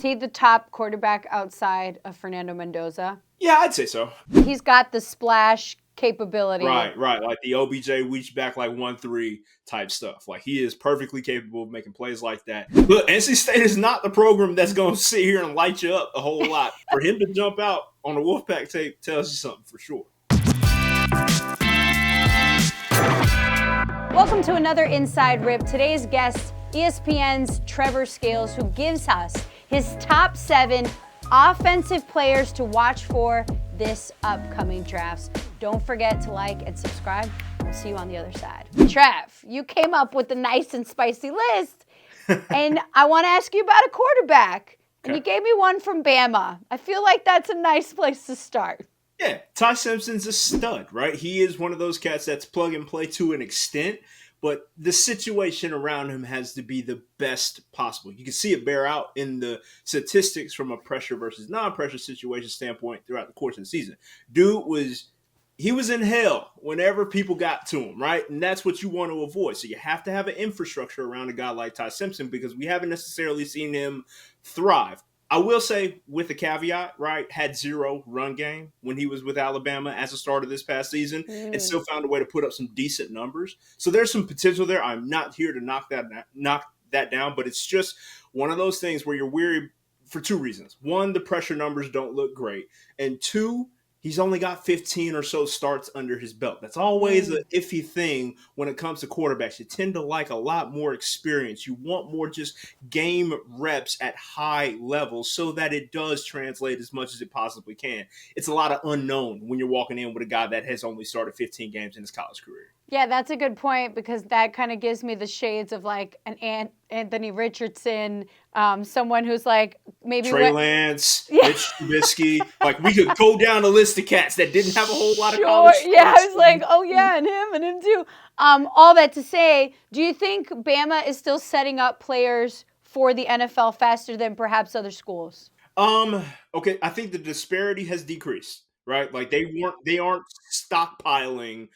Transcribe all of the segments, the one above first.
he the top quarterback outside of Fernando Mendoza? Yeah, I'd say so. He's got the splash capability. Right. Like the OBJ reach back like 1-3 type stuff. Like he is perfectly capable of making plays like that. Look, NC State is not the program that's going to sit here and light you up a whole lot. For him to jump out on the Wolfpack tape tells you something for sure. Welcome to another Inside Rip. Today's guest, ESPN's Treavor Scales, who gives us his top 7 offensive players to watch for this upcoming drafts. Don't forget to like and subscribe. We'll see you on the other side. Trev, you came up with a nice and spicy list, and I want to ask you about a quarterback. And you gave me one from Bama. I feel like that's a nice place to start. Yeah, Ty Simpson's a stud, right? He is one of those cats that's plug and play to an extent, but the situation around him has to be the best possible. You can see it bear out in the statistics from a pressure versus non-pressure situation standpoint throughout the course of the season. He was in hell whenever people got to him, right? And that's what you want to avoid. So you have to have an infrastructure around a guy like Ty Simpson because we haven't necessarily seen him thrive. I will say, with a caveat, right, had 0 run game when he was with Alabama as a starter this past season and still found a way to put up some decent numbers. So there's some potential there. I'm not here to knock that down, but it's just one of those things where you're weary for 2 reasons. 1, the pressure numbers don't look great. And 2, he's only got 15 or so starts under his belt. That's always an iffy thing when it comes to quarterbacks. You tend to like a lot more experience. You want more just game reps at high levels so that it does translate as much as it possibly can. It's a lot of unknown when you're walking in with a guy that has only started 15 games in his college career. Yeah, that's a good point because that kind of gives me the shades of like an Anthony Richardson, someone who's like maybe Trey Lance, Mitch Trubisky. Like we could go down a list of cats that didn't have a whole lot of college. Yeah, I was like, oh yeah, and him too. All that to say, do you think Bama is still setting up players for the NFL faster than perhaps other schools? Okay, I think the disparity has decreased, right? Like they aren't stockpiling.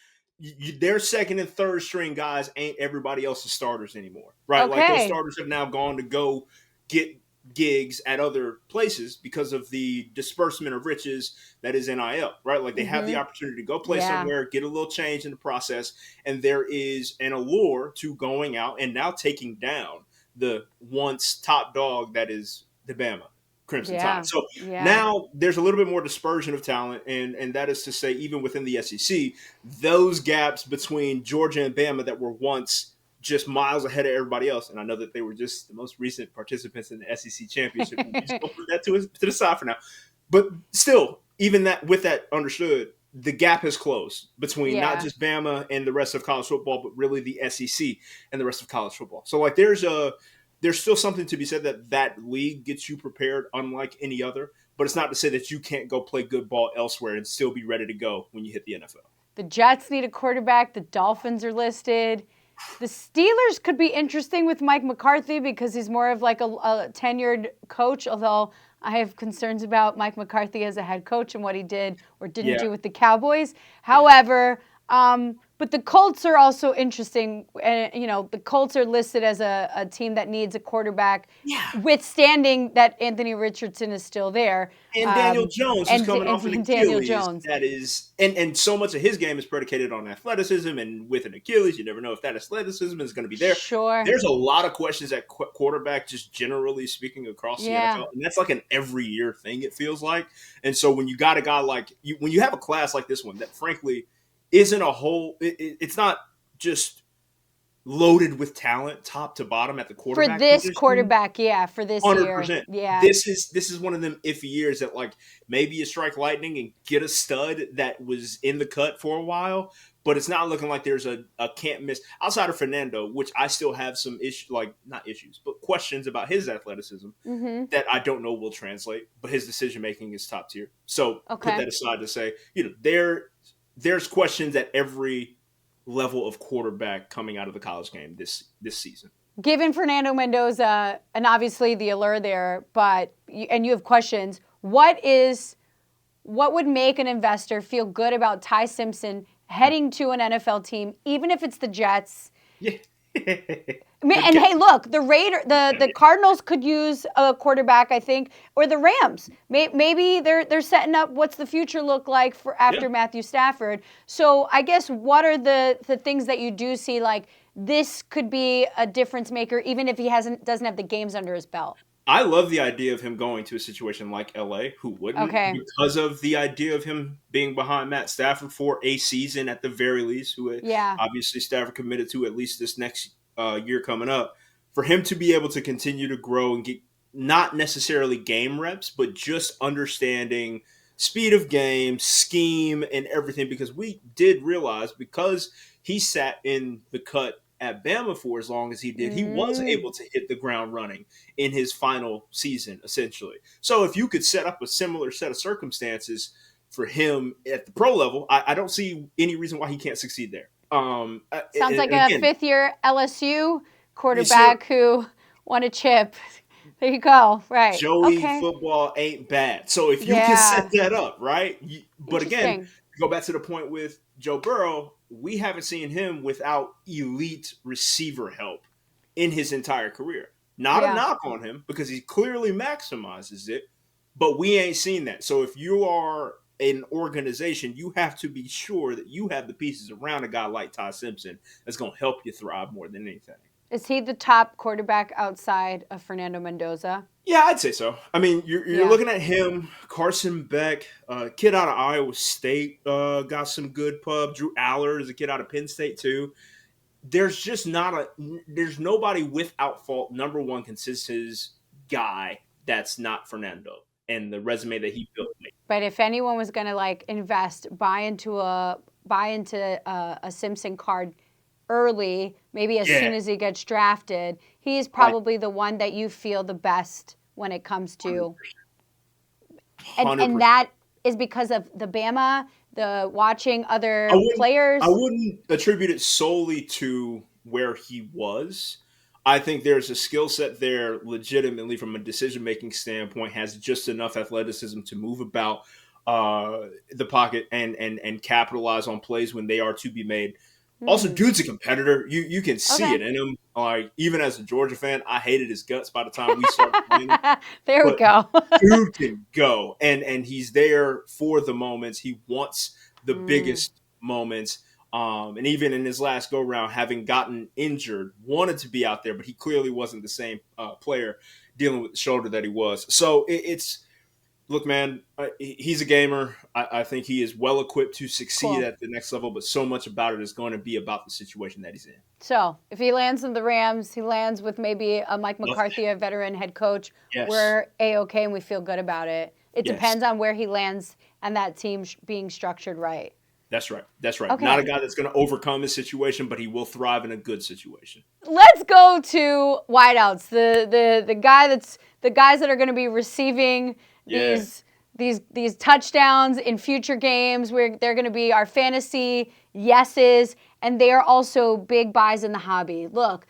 Their second and third string guys ain't everybody else's starters anymore, right? Okay. Like those starters have now gone to go get gigs at other places because of the disbursement of riches that is NIL, right? Like they have the opportunity to go play somewhere, get a little change in the process, and there is an allure to going out and now taking down the once top dog that is the Bama Crimson Tide. So now there's a little bit more dispersion of talent, and that is to say, even within the SEC, those gaps between Georgia and Bama that were once just miles ahead of everybody else, and I know that they were just the most recent participants in the SEC championship. We just don't put that to the side for now. But still, even that with that understood, the gap has closed between not just Bama and the rest of college football, but really the SEC and the rest of college football. So like there's still something to be said that league gets you prepared unlike any other, but it's not to say that you can't go play good ball elsewhere and still be ready to go when you hit the NFL. The Jets need a quarterback. The Dolphins are listed. The Steelers could be interesting with Mike McCarthy because he's more of like a tenured coach, although I have concerns about Mike McCarthy as a head coach and what he did or didn't do with the Cowboys. However, but the Colts are also interesting. And, the Colts are listed as a team that needs a quarterback, withstanding that Anthony Richardson is still there. And Daniel Jones is coming off an Achilles. Jones. That is, and so much of his game is predicated on athleticism. And with an Achilles, you never know if that athleticism is going to be there. Sure. There's a lot of questions at quarterback, just generally speaking, across the NFL. And that's like an every year thing, it feels like. And so when you got a guy like you, when you have a class like this one that frankly isn't a whole, it's not just loaded with talent top to bottom at the quarterback for this position. Quarterback, for this 100%. year. Yeah. This is one of them iffy years that like maybe you strike lightning and get a stud that was in the cut for a while, but it's not looking like there's a can't miss outside of Fernando, which I still have some questions about his athleticism that I don't know will translate, but his decision making is top tier. So put that aside to say, there's questions at every level of quarterback coming out of the college game this season. Given Fernando Mendoza and obviously the allure there, and you have questions, what would make an investor feel good about Ty Simpson heading to an NFL team, even if it's the Jets? Yeah. Good And catch. hey, look, the Cardinals could use a quarterback, I think, or the Rams. Maybe they're setting up what's the future look like for Yeah. after Matthew Stafford. So I guess what are the things that you do see like this could be a difference maker, even if he doesn't have the games under his belt? I love the idea of him going to a situation like LA. Who wouldn't? Okay. Because of the idea of him being behind Matt Stafford for a season at the very least, who Yeah. obviously Stafford committed to at least this next year coming up. For him to be able to continue to grow and get not necessarily game reps, but just understanding speed of game, scheme, and everything. Because we did realize because he sat in the cut at Bama for as long as he did, he was Mm. able to hit the ground running in his final season, essentially. So if you could set up a similar set of circumstances for him at the pro level, I don't see any reason why he can't succeed there. Sounds like and a again, fifth-year LSU you see, quarterback who won a chip. There you go. Right. Joey Okay. football ain't bad. So if you can set Yeah. that up, right? But again, Interesting. go back to the point with Joe Burrow, we haven't seen him without elite receiver help in his entire career. Not a Yeah. knock on him because he clearly maximizes it, but we ain't seen that. So if you are an organization, you have to be sure that you have the pieces around a guy like Ty Simpson that's going to help you thrive more than anything. Is he the top quarterback outside of Fernando Mendoza? Yeah, I'd say so. I mean, you're Yeah. looking at him, Carson Beck, kid out of Iowa State, got some good pub. Drew Aller is a kid out of Penn State too. There's nobody without fault number one consensus guy that's not Fernando and the resume that he built. But if anyone was going to like invest, buy into a Simpson card early, maybe as Yeah, soon as he gets drafted, he's like probably the one that you feel the best when it comes to, 100%. and that is because of the Bama, the watching I other wouldn't I players. wouldn't attribute it solely to where he was. I think there's a skill set there legitimately from a decision making standpoint, has just enough athleticism to move about the pocket and capitalize on plays when they are to be made. Also, Hmm. dude's a competitor. You can see Okay. it in him. Like even as a Georgia fan, I hated his guts by the time we started playing. There we But go. dude can go, and he's there for the moments. He wants the Mm. biggest moments. And even in his last go round, having gotten injured, wanted to be out there, but he clearly wasn't the same player dealing with the shoulder that he was. So it's look, man, he's a gamer. I think he is well equipped to succeed Cool. at the next level, but so much about it is going to be about the situation that he's in. So if he lands in the Rams, he lands with maybe a Mike Love McCarthy, a veteran head coach. Yes. We're A-OK and we feel good about it. It Yes. depends on where he lands and that team being structured right. That's right. That's right. Not a Okay, guy that's going to overcome his situation, but he will thrive in a good situation. let's go to wideouts. The guys that are going to be receiving Yeah. these touchdowns in future games. Where they're going to be our fantasy yeses, and they are also big buys in the hobby. Look,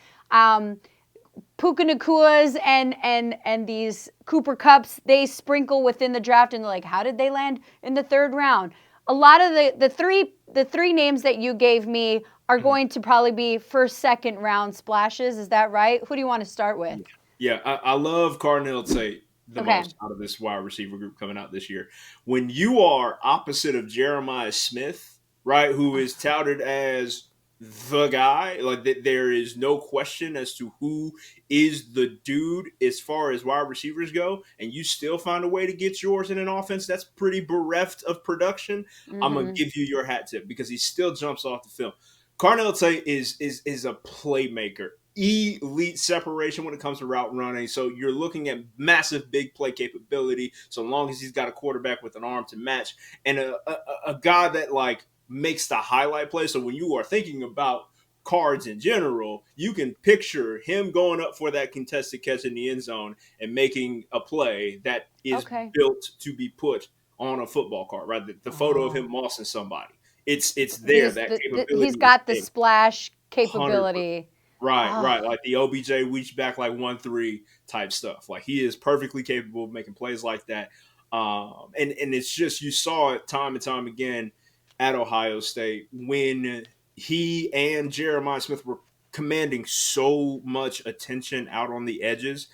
Puka Nakuas and these Cooper Cups, they sprinkle within the draft, and they're like, how did they land in the third round? A lot of the three names that you gave me are going to probably be first, second round splashes. Is that right? Who do you want to start with? Yeah, I love Carnell Tate the Okay. most out of this wide receiver group coming out this year. When you are opposite of Jeremiah Smith, right, who is touted as the guy, like there is no question as to who is the dude as far as wide receivers go, and you still find a way to get yours in an offense that's pretty bereft of production. I'm gonna Mm-hmm. give you your hat tip because he still jumps off the film. Carnell Tate is a playmaker, elite separation when it comes to route running. So you're looking at massive big play capability. So long as he's got a quarterback with an arm to match and a guy that like makes the highlight play. So when you are thinking about cards in general, you can picture him going up for that contested catch in the end zone and making a play that is Okay. built to be put on a football card, right? The photo of him Oh. mossing somebody. It's there. That capability He's is got the there. splash 100%. capability. Right, Oh. right. Like the OBJ reach back like 1-3 type stuff. Like he is perfectly capable of making plays like that. And it's just you saw it time and time again at Ohio State when he and Jeremiah Smith were commanding so much attention out on the edges.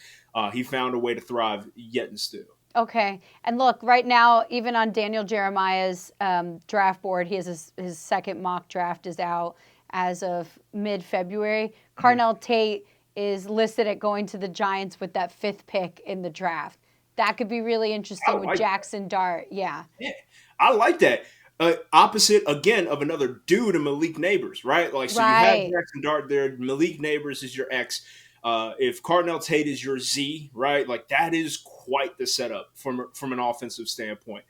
He found a way to thrive yet and still. Okay. And look, right now, even on Daniel Jeremiah's draft board, he has his second mock draft is out as of mid-February. Carnell Tate is listed at going to the Giants with that 5th pick in the draft. That could be really interesting with Jackson Dart. Yeah. I like that. Opposite, again, of another dude in Malik Neighbors, right? Like, so you have Jackson Dart there. Malik Neighbors is your X. If Carnell Tate is your Z, right? Like, that is quite the setup from an offensive standpoint.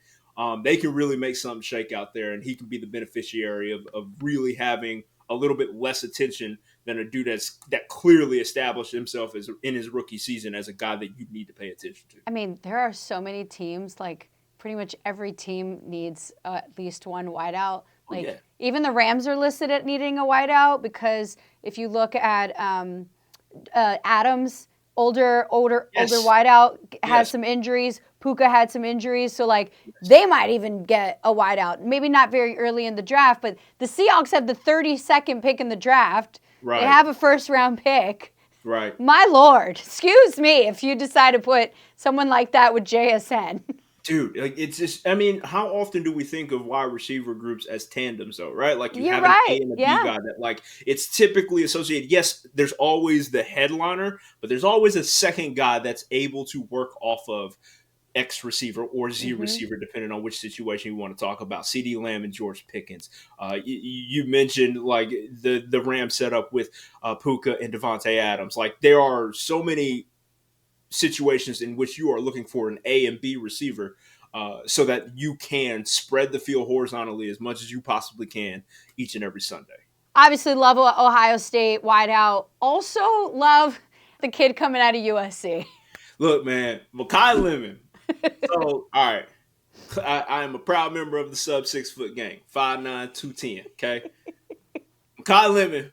They can really make something shake out there, and he can be the beneficiary of really having a little bit less attention than a dude that clearly established himself as in his rookie season as a guy that you need to pay attention to. I mean, there are so many teams, like pretty much every team needs at least one wideout. Like even the Rams are listed at needing a wideout because if you look at Adams, older wideout, had some injuries. Puka had some injuries, so like they might even get a wideout. Maybe not very early in the draft, but the Seahawks have the 32nd pick in the draft. Right. They have a first-round pick. Right. My Lord, excuse me if you decide to put someone like that with JSN. Dude, like it's just, I mean, how often do we think of wide receiver groups as tandems, though, right? Like you have an A and a B guy that, like, it's typically associated. Yes, there's always the headliner, but there's always a second guy that's able to work off of X receiver or Z receiver, depending on which situation you want to talk about. CeeDee Lamb and George Pickens. You mentioned like the Rams setup with Puka and Devontae Adams. Like there are so many situations in which you are looking for an A and B receiver so that you can spread the field horizontally as much as you possibly can each and every Sunday. Obviously love Ohio State wideout. Also love the kid coming out of USC. Look, man, Makai Lemon. So, all right. I am a proud member of the sub 6 foot gang. 5'9", 210. Okay. Makai Lemon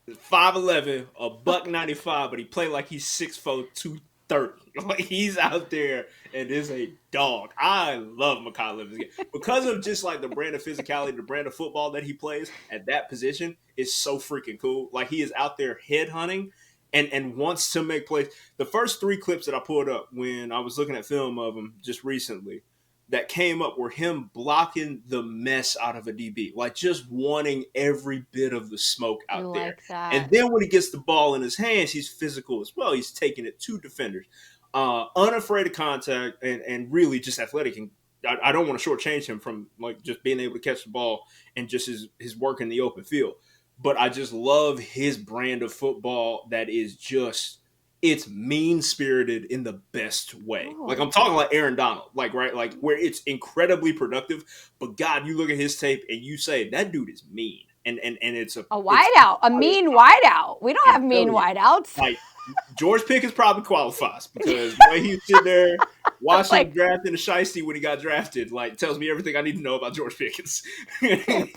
is 5'11", $195, but he played like he's 6'4", 230. Like he's out there and is a dog. I love Makai Lemon because of just like the brand of physicality, the brand of football that he plays at that position is so freaking cool. Like he is out there head hunting. And wants to make plays. The first 3 clips that I pulled up when I was looking at film of him just recently that came up were him blocking the mess out of a DB, like just wanting every bit of the smoke out there. Like that. And then when he gets the ball in his hands, he's physical as well. He's taking it to defenders, unafraid of contact, and really just athletic. And I don't want to shortchange him from like just being able to catch the ball and just his work in the open field. But I just love his brand of football that is just, it's mean-spirited in the best way. Like, I'm talking like Aaron Donald, like, right? Like, where it's incredibly productive. But, God, you look at his tape and you say, that dude is mean. And it's a wideout, a mean wideout. We don't have mean wideouts. Like, George Pickens probably qualifies because the way he was sitting there watching him draft in the Shiesty when he got drafted, like, tells me everything I need to know about George Pickens. I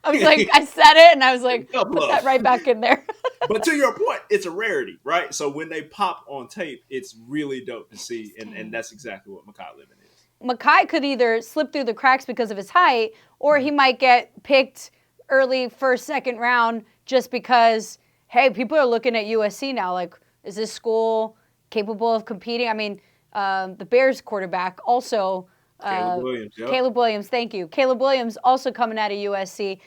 was like, I said it, and I was like, put that right back in there. But to your point, it's a rarity, right? So when they pop on tape, it's really dope to see, and that's exactly what Makai Lemon is. Makai could either slip through the cracks because of his height, or he might get picked early first, second round just because, hey, people are looking at USC now. Like, is this school capable of competing? I mean, the Bears quarterback also. Caleb Williams. Yep. Caleb Williams, thank you. Caleb Williams also coming out of USC.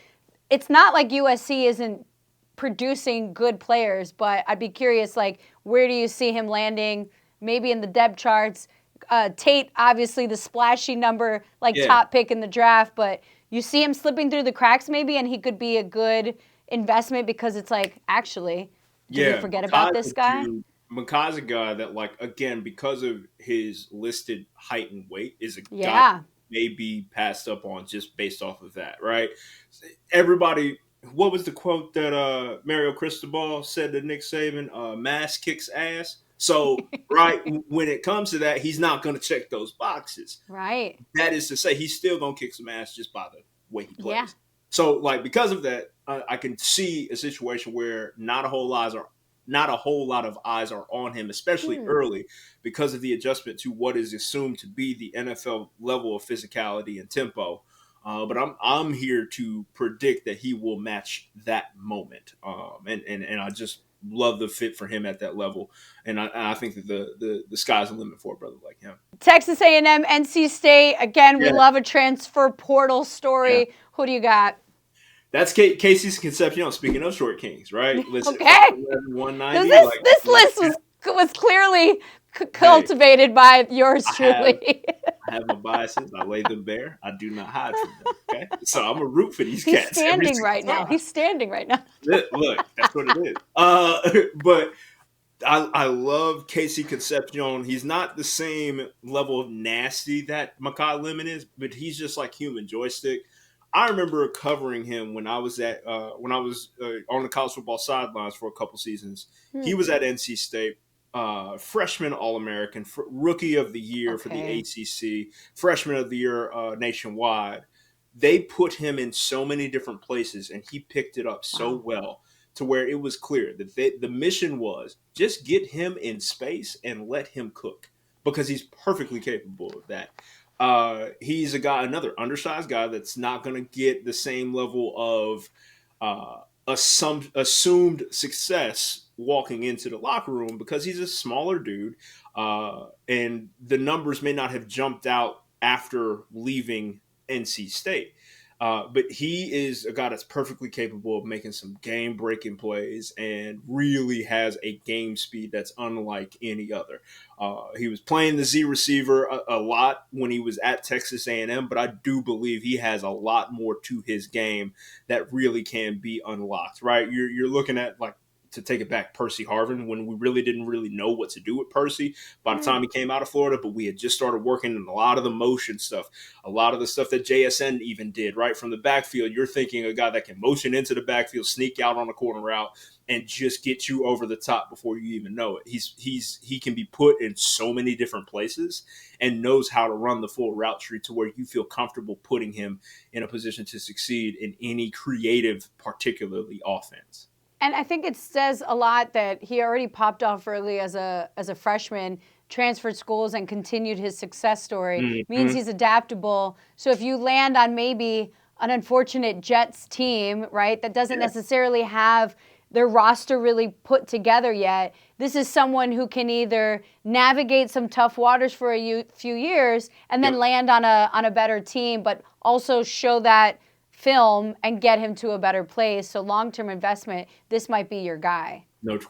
It's not like USC isn't producing good players, but I'd be curious, like, where do you see him landing? Maybe in the depth charts. Tate, obviously the splashy number, like top pick in the draft, but you see him slipping through the cracks maybe, and he could be a good investment because it's like, actually, did we forget about this guy? Makai's a guy that, like, again, because of his listed height and weight, is a guy that may be passed up on just based off of that, right? Everybody, what was the quote that Mario Cristobal said to Nick Saban? Mass kicks ass. So, right, when it comes to that, he's not going to check those boxes. Right. That is to say, he's still going to kick some ass just by the way he plays. Yeah. So, like, because of that, I can see a situation where not a whole lot of eyes are on him, especially early, because of the adjustment to what is assumed to be the NFL level of physicality and tempo. But I'm here to predict that he will match that moment. And I just love the fit for him at that level. And I think that the sky's the limit for a brother like him. Texas A&M, NC State. Again, we Yeah. love a transfer portal story. Yeah. Who do you got? That's Casey's Concepcion. Speaking of short kings, right? Listen, Okay. 5'11", 190. This list was clearly cultivated by yours truly. I have my biases. I lay them bare. I do not hide from them. Okay, so I'm a root for these He's cats. standing right now. He's standing right now. Look, that's what it is. But I love Casey Concepcion. He's not the same level of nasty that Makai Lemon is, but he's just like human joystick. I remember covering him when I was on the college football sidelines for a couple seasons. He was at NC State, freshman All-American, rookie of the year for the ACC, freshman of the year nationwide. They put him in so many different places, and he picked it up so well to where it was clear that the mission was just get him in space and let him cook, because he's perfectly capable of that. He's another undersized guy that's not going to get the same level of assumed success walking into the locker room because he's a smaller dude, and the numbers may not have jumped out after leaving NC State. But he is a guy that's perfectly capable of making some game-breaking plays and really has a game speed that's unlike any other. He was playing the Z receiver a lot when he was at Texas A&M, but I do believe he has a lot more to his game that really can be unlocked, right? You're looking at, like, to take it back, Percy Harvin, when we really didn't know what to do with Percy by the time he came out of Florida, but we had just started working in a lot of the motion stuff, a lot of the stuff that JSN even did, right? From the backfield, you're thinking a guy that can motion into the backfield, sneak out on a corner route, and just get you over the top before you even know it. He can be put in so many different places and knows how to run the full route tree to where you feel comfortable putting him in a position to succeed in any creative, particularly offense. And I think it says a lot that he already popped off early as a freshman, transferred schools, and continued his success story. Means he's adaptable. So if you land on maybe an unfortunate Jets team, right, that doesn't necessarily have their roster really put together yet, this is someone who can either navigate some tough waters for a few years and then land on a better team, but also show that film and get him to a better place. So long-term investment, this might be your guy.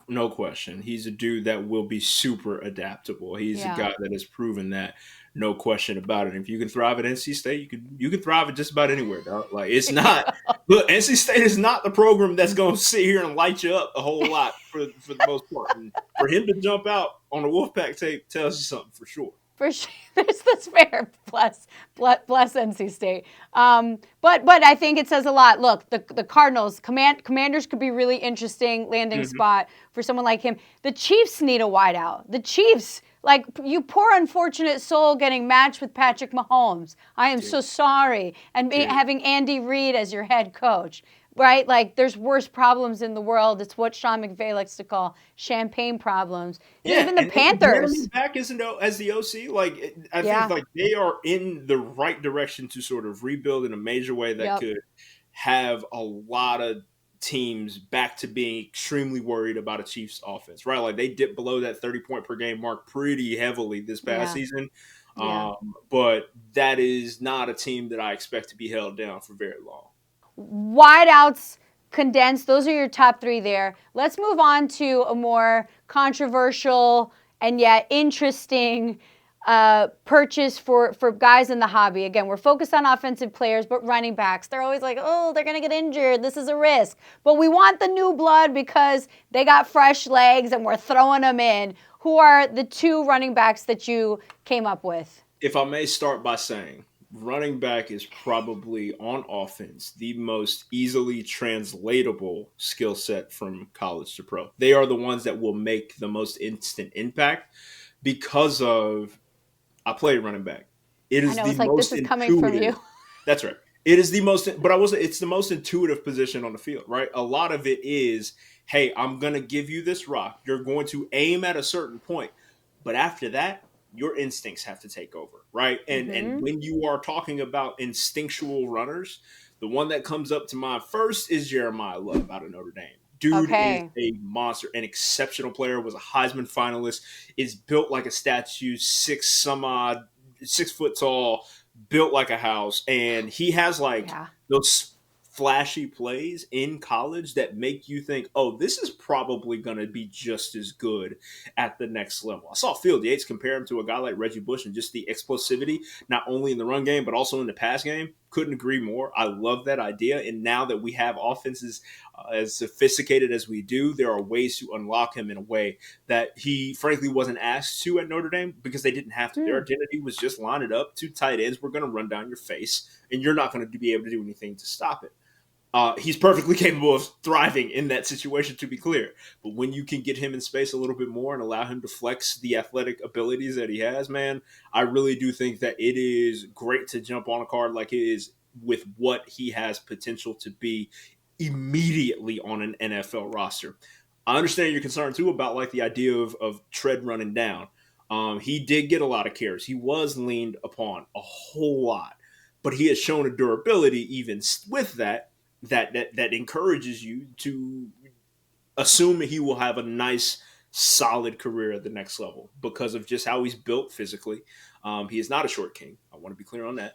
No question. He's a dude that will be super adaptable. He's a guy that has proven that, no question about it. If you can thrive at NC State, you can thrive at just about anywhere, dog. Like, it's not look, NC State is not the program that's going to sit here and light you up a whole lot for the most part. And for him to jump out on the Wolfpack tape tells you something for sure. For sure, that's fair. Bless NC State. But I think it says a lot. Look, the Cardinals, Commanders could be really interesting landing spot for someone like him. The Chiefs need a wideout. The Chiefs, like, you poor unfortunate soul getting matched with Patrick Mahomes. I am so sorry. And having Andy Reid as your head coach. Right? Like, there's worse problems in the world. It's what Sean McVay likes to call champagne problems. Even the Panthers. Back as the OC, like, I think like they are in the right direction to sort of rebuild in a major way that could have a lot of teams back to being extremely worried about a Chiefs offense, right? Like, they dipped below that 30-point per game mark pretty heavily this past season. But that is not a team that I expect to be held down for very long. Wideouts condensed. Those are your top three there. Let's move on to a more controversial and yet interesting purchase for guys in the hobby. Again, we're focused on offensive players, but running backs, they're always like, oh, they're going to get injured. This is a risk. But we want the new blood because they got fresh legs and we're throwing them in. Who are the two running backs that you came up with? If I may start by saying, running back is probably on offense the most easily translatable skill set from college to pro. They are the ones that will make the most instant impact because of, I played running back. It is the most this is coming from you. That's right. It is the most, but it's the most intuitive position on the field, right? A lot of it is, hey, I'm going to give you this rock. You're going to aim at a certain point. But after that, your instincts have to take over, right? And when you are talking about instinctual runners, the one that comes up to mind first is Jeremiyah Love out of Notre Dame. Dude is Okay. a monster, an exceptional player, was a Heisman finalist, is built like a statue, 6 foot tall, built like a house. And he has like Yeah. those flashy plays in college that make you think, oh, this is probably going to be just as good at the next level. I saw Field Yates compare him to a guy like Reggie Bush and just the explosivity, not only in the run game, but also in the pass game. Couldn't agree more. I love that idea. And now that we have offenses as sophisticated as we do, there are ways to unlock him in a way that he frankly wasn't asked to at Notre Dame because they didn't have to. Their identity was just line it up, 2 tight ends. We're going to run down your face, and you're not going to be able to do anything to stop it. He's perfectly capable of thriving in that situation, to be clear. But when you can get him in space a little bit more and allow him to flex the athletic abilities that he has, man, I really do think that it is great to jump on a card like it is with what he has potential to be immediately on an NFL roster. I understand your concern, too, about like the idea of Tread running down. He did get a lot of carries. He was leaned upon a whole lot. But he has shown a durability even with that encourages you to assume that he will have a nice, solid career at the next level because of just how he's built physically. He is not a short king. I want to be clear on that.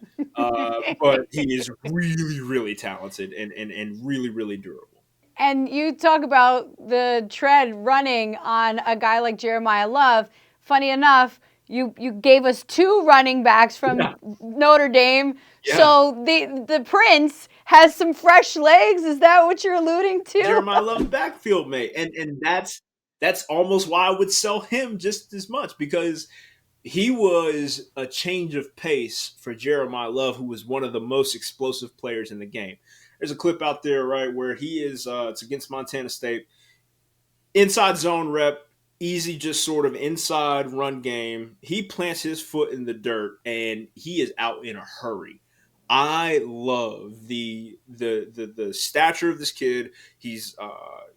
But he is really, really talented and really, really durable. And you talk about the Tread running on a guy like Jeremiyah Love. Funny enough, you gave us 2 running backs from Notre Dame. Yeah. So the Prince has some fresh legs. Is that what you're alluding to? Jeremiyah Love's backfield, mate. And that's almost why I would sell him just as much, because he was a change of pace for Jeremiyah Love, who was one of the most explosive players in the game. There's a clip out there, right, where he is, it's against Montana State, inside zone rep, easy, just sort of inside run game. He plants his foot in the dirt, and he is out in a hurry. I love the stature of this kid. He's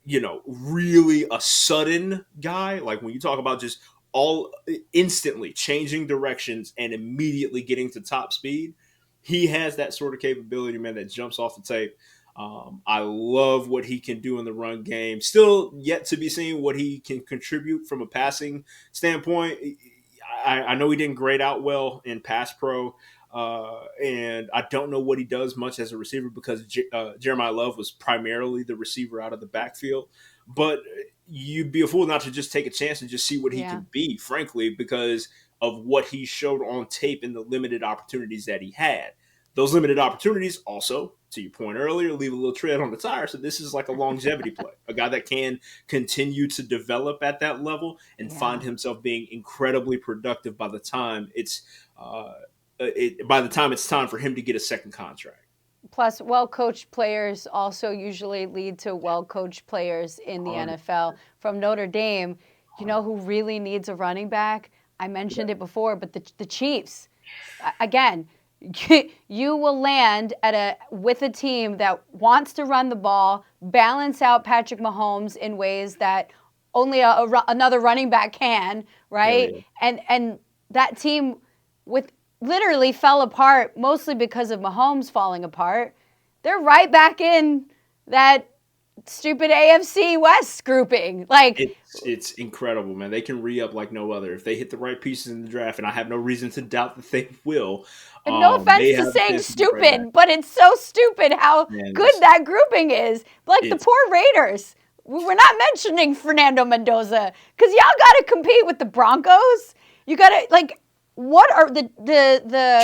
really a sudden guy. Like when you talk about just all instantly changing directions and immediately getting to top speed, he has that sort of capability, man, that jumps off the tape. I love what he can do in the run game. Still yet to be seen what he can contribute from a passing standpoint. I know he didn't grade out well in pass pro. And I don't know what he does much as a receiver because Jeremiyah Love was primarily the receiver out of the backfield. But you'd be a fool not to just take a chance and just see what he can be, frankly, because of what he showed on tape and the limited opportunities that he had. Those limited opportunities also, to your point earlier, leave a little tread on the tire. So this is like a longevity play, a guy that can continue to develop at that level and find himself being incredibly productive by the time it's time for him to get a second contract. Plus, well-coached players also usually lead to well-coached players in the NFL. From Notre Dame, you know who really needs a running back? I mentioned it before, but the Chiefs. Again, you will land with a team that wants to run the ball, balance out Patrick Mahomes in ways that only another running back can, right? Yeah. And that team literally fell apart mostly because of Mahomes falling apart. They're right back in that stupid AFC West grouping. Like it's incredible, man. They can re-up like no other if they hit the right pieces in the draft, and I have no reason to doubt that they will. And no offense to saying stupid, but it's so stupid how good that grouping is. Like the poor Raiders. We're not mentioning Fernando Mendoza because y'all got to compete with the Broncos. You got to like. What are the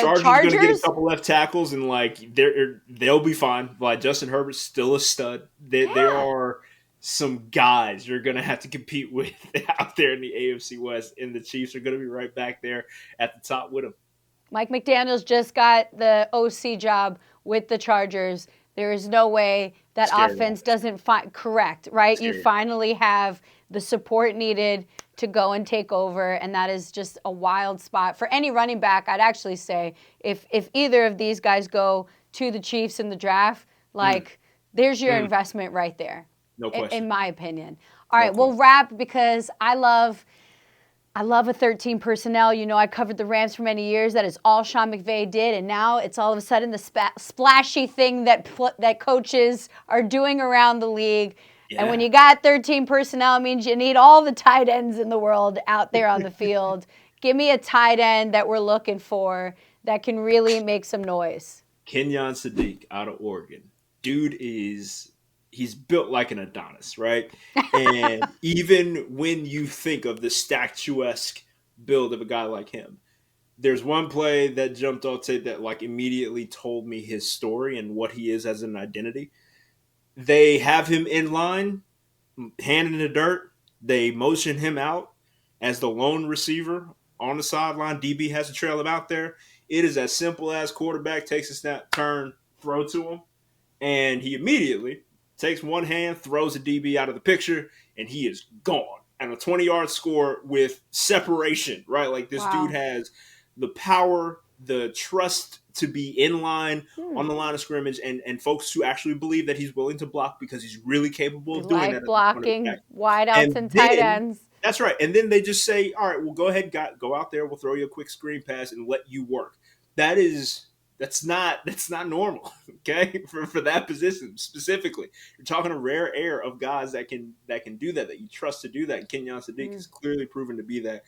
Chargers? Going to get a couple left tackles and like they'll be fine. Like Justin Herbert's still a stud. There are some guys you're going to have to compete with out there in the AFC West, and the Chiefs are going to be right back there at the top with them. Mike McDaniels just got the OC job with the Chargers. There is no way that offense doesn't correct, right? You finally have the support needed to go and take over, and that is just a wild spot. For any running back, I'd actually say if either of these guys go to the Chiefs in the draft, there's your investment right there. No question. In my opinion. All right, we'll wrap because I love I love a 13 personnel. You know, I covered the Rams for many years. That is all Sean McVay did. And now it's all of a sudden the splashy thing that coaches are doing around the league. Yeah. And when you got 13 personnel, it means you need all the tight ends in the world out there on the field. Give me a tight end that we're looking for that can really make some noise. Kenyon Sadiq out of Oregon. Dude he's built like an Adonis, right? And even when you think of the statuesque build of a guy like him, there's one play that jumped off tape that like immediately told me his story and what he is as an identity. They have him in line, hand in the dirt. They motion him out as the lone receiver on the sideline. DB has to trail him out there. It is as simple as quarterback takes a snap, turn, throw to him, and he immediately takes one hand, throws a DB out of the picture, and he is gone. And a 20-yard score with separation, right? Like this dude has the power, the trust to be in line on the line of scrimmage, and folks who actually believe that he's willing to block because he's really capable of doing that. Blocking wideouts and tight ends. That's right. And then they just say, all right, well, go ahead, go out there. We'll throw you a quick screen pass and let you work. That's not normal, okay? For that position specifically, you're talking a rare air of guys that can do that you trust to do that. And Kenyon Sadiq is clearly proven to be that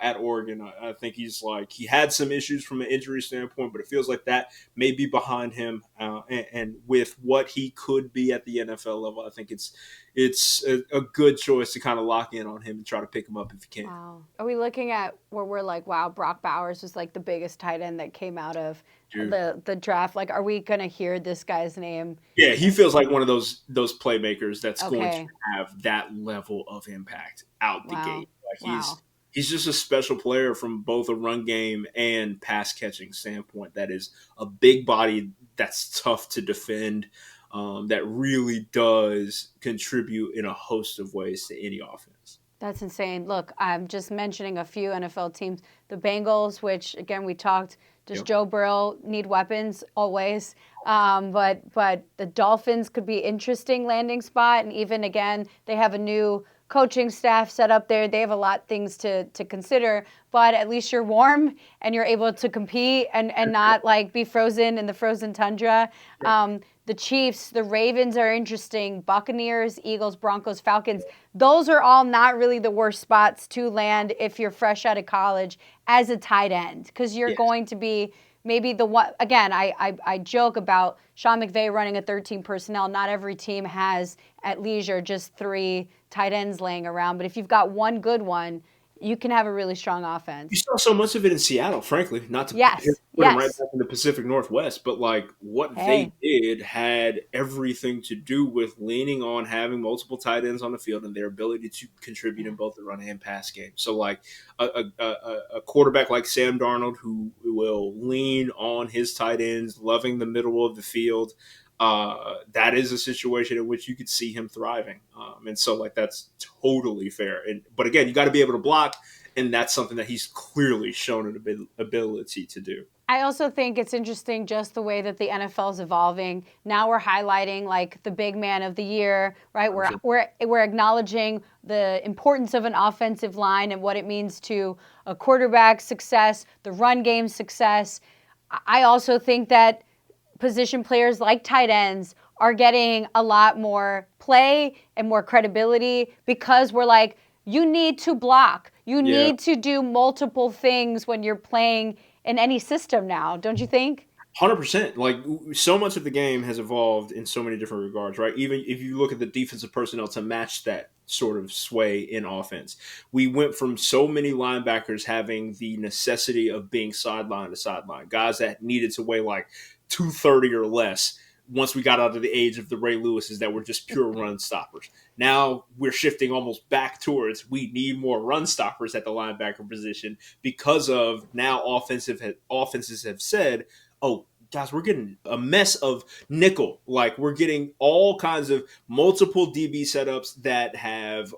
at Oregon. I think he had some issues from an injury standpoint, but it feels like that may be behind him. And with what he could be at the NFL level, I think it's a good choice to kind of lock in on him and try to pick him up if you can. Wow. Are we looking at where we're like, wow, Brock Bowers was like the biggest tight end that came out of the draft? Like, are we going to hear this guy's name? Yeah, he feels like one of those playmakers that's going to have that level of impact out the gate. Like he's just a special player from both a run game and pass catching standpoint. That is a big body that's tough to defend. That really does contribute in a host of ways to any offense. That's insane. Look, I'm just mentioning a few NFL teams. The Bengals, which, again, we talked, does Joe Burrow need weapons? Always. But the Dolphins could be interesting landing spot. And even, again, they have a new coaching staff set up there. They have a lot of things to consider. But at least you're warm and you're able to compete and not, like, be frozen in the frozen tundra. The Chiefs, the Ravens are interesting. Buccaneers, Eagles, Broncos, Falcons. Those are all not really the worst spots to land if you're fresh out of college as a tight end, because you're going to be maybe the one. Again, I joke about Sean McVay running a 13 personnel. Not every team has at leisure just 3 tight ends laying around. But if you've got one good one, you can have a really strong offense. You saw so much of it in Seattle, frankly, not to put them right back in the Pacific Northwest, but like what they did had everything to do with leaning on having multiple tight ends on the field and their ability to contribute in both the run and pass game. So like a quarterback like Sam Darnold who will lean on his tight ends, loving the middle of the field, that is a situation in which you could see him thriving. And so like, that's totally fair. But again, you got to be able to block. And that's something that he's clearly shown an ability to do. I also think it's interesting just the way that the NFL is evolving. Now we're highlighting like the big man of the year, right? We're acknowledging the importance of an offensive line and what it means to a quarterback's success, the run game success. I also think that position players like tight ends are getting a lot more play and more credibility because we're like, you need to block. You need to do multiple things when you're playing in any system now, don't you think? 100%. Like, so much of the game has evolved in so many different regards, right? Even if you look at the defensive personnel to match that sort of sway in offense, we went from so many linebackers having the necessity of being sideline to sideline, guys that needed to weigh like 230 or less once we got out of the age of the Ray Lewises that were just pure run stoppers. Now we're shifting almost back towards we need more run stoppers at the linebacker position because of now offenses have said, oh, guys, we're getting a mess of nickel. Like we're getting all kinds of multiple DB setups that have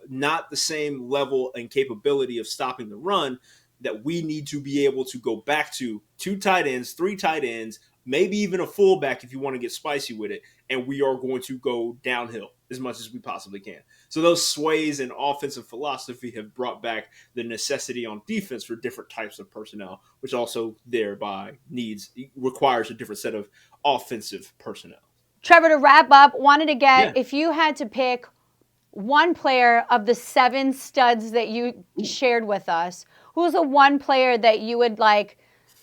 not the same level and capability of stopping the run, that we need to be able to go back to 2 tight ends, 3 tight ends, maybe even a fullback if you want to get spicy with it, and we are going to go downhill. as much as we possibly can. So those sways in offensive philosophy have brought back the necessity on defense for different types of personnel, which also thereby requires a different set of offensive personnel. Treavor, to wrap up, wanted to get, Yeah. if you had to pick one player of the 7 studs that you shared with us, who's the one player that you would like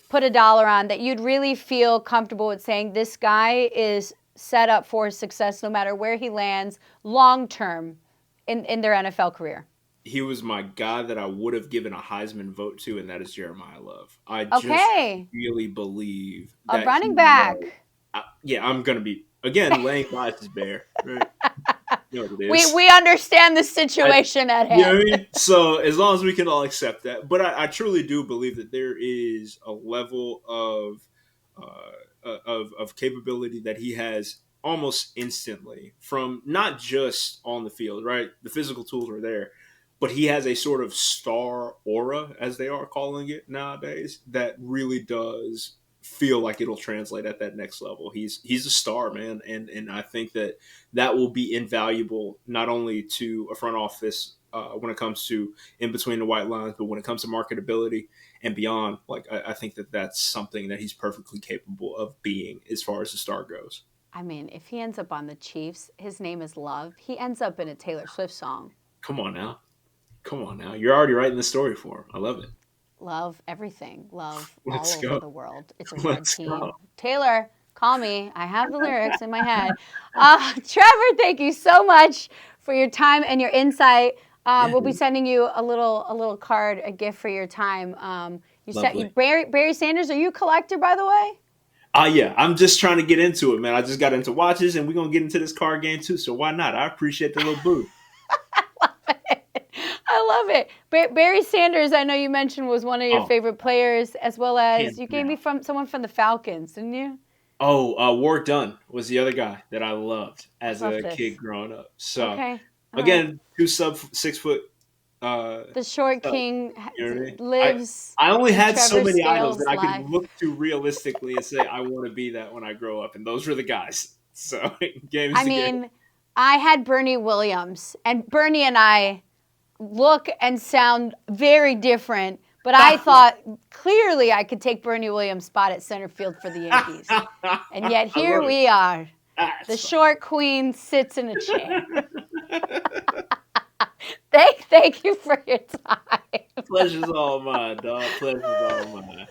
put a dollar on, that you'd really feel comfortable with saying this guy is set up for success no matter where he lands long term in their NFL career? He was my guy that I would have given a Heisman vote to, and that is Jeremiyah Love. I just really believe that a running back. I'm going to be, again, laying biases bare. Right? You know what it is. We understand the situation at hand. You know what I mean? So as long as we can all accept that. But I truly do believe that there is a level of capability that he has almost instantly from not just on the field, right? The physical tools are there, but he has a sort of star aura, as they are calling it nowadays, that really does feel like it'll translate at that next level. He's a star, man, and I think that will be invaluable not only to a front office when it comes to in between the white lines, but when it comes to marketability and beyond. Like I think that's something that he's perfectly capable of being as far as the star goes. I mean, if he ends up on the Chiefs, his name is Love. He ends up in a Taylor Swift song. Come on now. You're already writing the story for him. I love it. Love everything. Love Let's all go. over the world. It's a red Let's team. go. Taylor, call me. I have the lyrics in my head. Treavor, thank you so much for your time and your insight. We'll be sending you a little card, a gift for your time. Barry Sanders, are you a collector, by the way? Yeah, I'm just trying to get into it, man. I just got into watches, and we're going to get into this card game, too, so why not? I appreciate the little boost. I love it. Barry Sanders, I know you mentioned, was one of your favorite players, as well as you gave me someone from the Falcons, didn't you? Ward Dunn was the other guy that I loved as a kid growing up. So, again, 2 sub 6 foot. The short king lives. I only had Trevor so many Scales idols that I life. could look to realistically and say, I want to be that when I grow up. And those were the guys. So, I had Bernie Williams, and Bernie and I look and sound very different, but I thought clearly I could take Bernie Williams' spot at center field for the Yankees. And yet here we are. The short queen sits in a chair. Thank you for your time. Pleasure's all mine, dog. Pleasure's all mine.